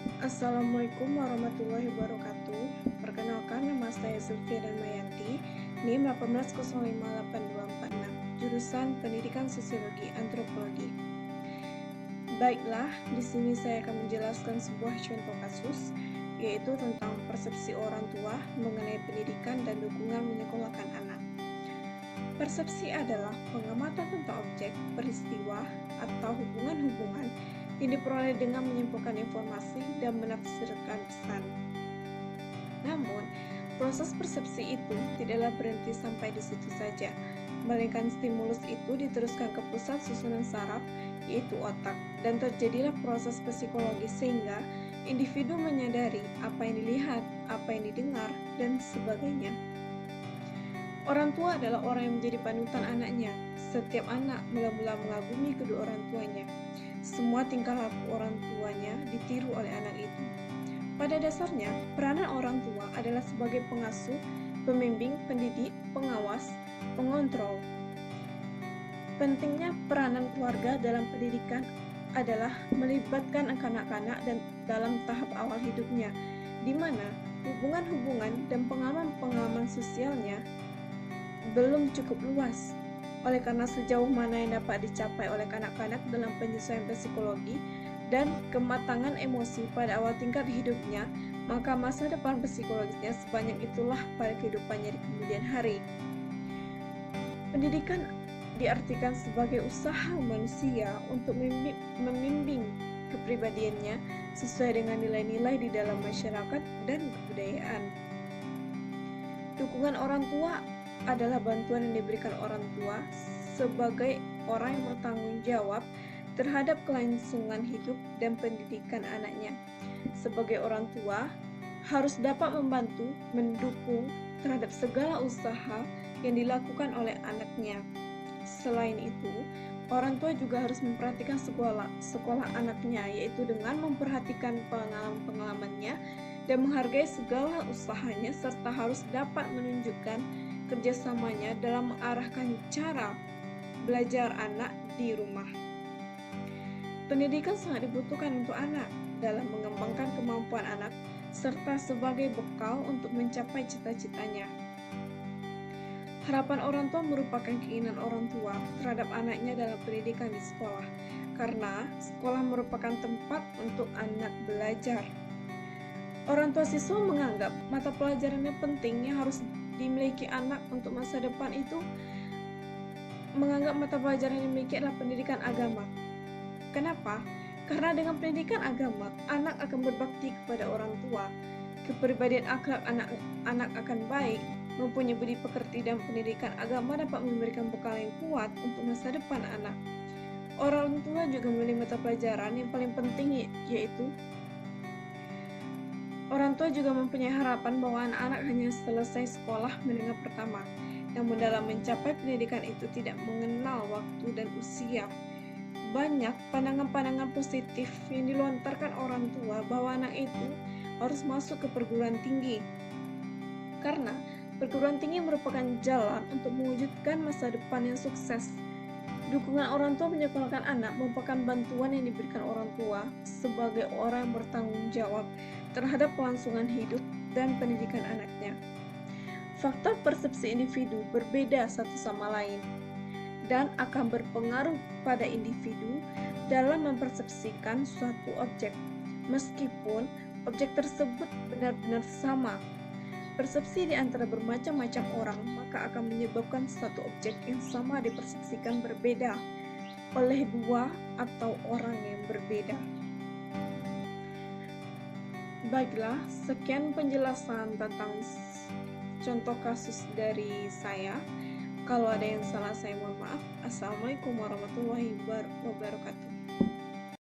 Assalamualaikum warahmatullahi wabarakatuh. Perkenalkan, nama saya Zulfia Mayanti, NIM 1805826, jurusan Pendidikan Sosiologi Antropologi. Baiklah, di sini saya akan menjelaskan sebuah contoh kasus, yaitu tentang persepsi orang tua mengenai pendidikan dan dukungan menyekolahkan anak. Persepsi adalah pengamatan tentang objek, peristiwa, atau hubungan-hubungan yang diperoleh dengan menyimpulkan informasi dan menafsirkan pesan. Namun, proses persepsi itu tidaklah berhenti sampai di situ saja, melainkan stimulus itu diteruskan ke pusat susunan saraf, yaitu otak, dan terjadilah proses psikologis sehingga individu menyadari apa yang dilihat, apa yang didengar, dan sebagainya. Orang tua adalah orang yang menjadi panutan anaknya. Setiap anak mula-mula mengagumi kedua orang tuanya. Semua tingkah laku orang tuanya ditiru oleh anak itu. Pada dasarnya, peranan orang tua adalah sebagai pengasuh, pembimbing, pendidik, pengawas, pengontrol. Pentingnya peranan keluarga dalam pendidikan adalah melibatkan kanak-kanak dan dalam tahap awal hidupnya, di mana hubungan-hubungan dan pengalaman-pengalaman sosialnya belum cukup luas. Oleh karena sejauh mana yang dapat dicapai oleh kanak-kanak dalam penyesuaian psikologi dan kematangan emosi pada awal tingkat hidupnya, maka masa depan psikologisnya sebanyak itulah pada kehidupannya di kemudian hari. Pendidikan diartikan sebagai usaha manusia untuk membimbing kepribadiannya sesuai dengan nilai-nilai di dalam masyarakat dan kebudayaan. Dukungan orang tua adalah bantuan yang diberikan orang tua sebagai orang yang bertanggung jawab terhadap kelangsungan hidup dan pendidikan anaknya. Sebagai orang tua, harus dapat membantu, mendukung terhadap segala usaha yang dilakukan oleh anaknya. Selain itu, orang tua juga harus memperhatikan sekolah anaknya, yaitu dengan memperhatikan pengalaman-pengalamannya dan menghargai segala usahanya, serta harus dapat menunjukkan kerjasamanya dalam mengarahkan cara belajar anak di rumah. Pendidikan sangat dibutuhkan untuk anak dalam mengembangkan kemampuan anak serta sebagai bekal untuk mencapai cita-citanya. Harapan orang tua merupakan keinginan orang tua terhadap anaknya dalam pendidikan di sekolah, karena sekolah merupakan tempat untuk anak belajar. Orang tua siswa menganggap mata pelajaran yang penting yang harus dimiliki anak untuk masa depan itu menganggap mata pelajaran yang dimiliki adalah pendidikan agama. Kenapa? Karena dengan pendidikan agama, anak akan berbakti kepada orang tua. Kepribadian akhlak anak akan baik, mempunyai budi pekerti, dan pendidikan agama dapat memberikan bekal yang kuat untuk masa depan anak. Orang tua juga memiliki mata pelajaran yang paling penting, yaitu orang tua juga mempunyai harapan bahwa anak-anak hanya selesai sekolah menengah pertama, namun dalam mencapai pendidikan itu tidak mengenal waktu dan usia. Banyak pandangan-pandangan positif yang dilontarkan orang tua bahwa anak itu harus masuk ke perguruan tinggi, karena perguruan tinggi merupakan jalan untuk mewujudkan masa depan yang sukses. Dukungan orang tua menyekolahkan anak merupakan bantuan yang diberikan orang tua sebagai orang yang bertanggung jawab terhadap kelangsungan hidup dan pendidikan anaknya. Faktor persepsi individu berbeda satu sama lain dan akan berpengaruh pada individu dalam mempersepsikan suatu objek, meskipun objek tersebut benar-benar sama. Persepsi di antara bermacam-macam orang maka akan menyebabkan satu objek yang sama dipersepsikan berbeda oleh dua atau orang yang berbeda. Baiklah, sekian penjelasan tentang contoh kasus dari saya. Kalau ada yang salah, saya mohon maaf. Assalamualaikum warahmatullahi wabarakatuh.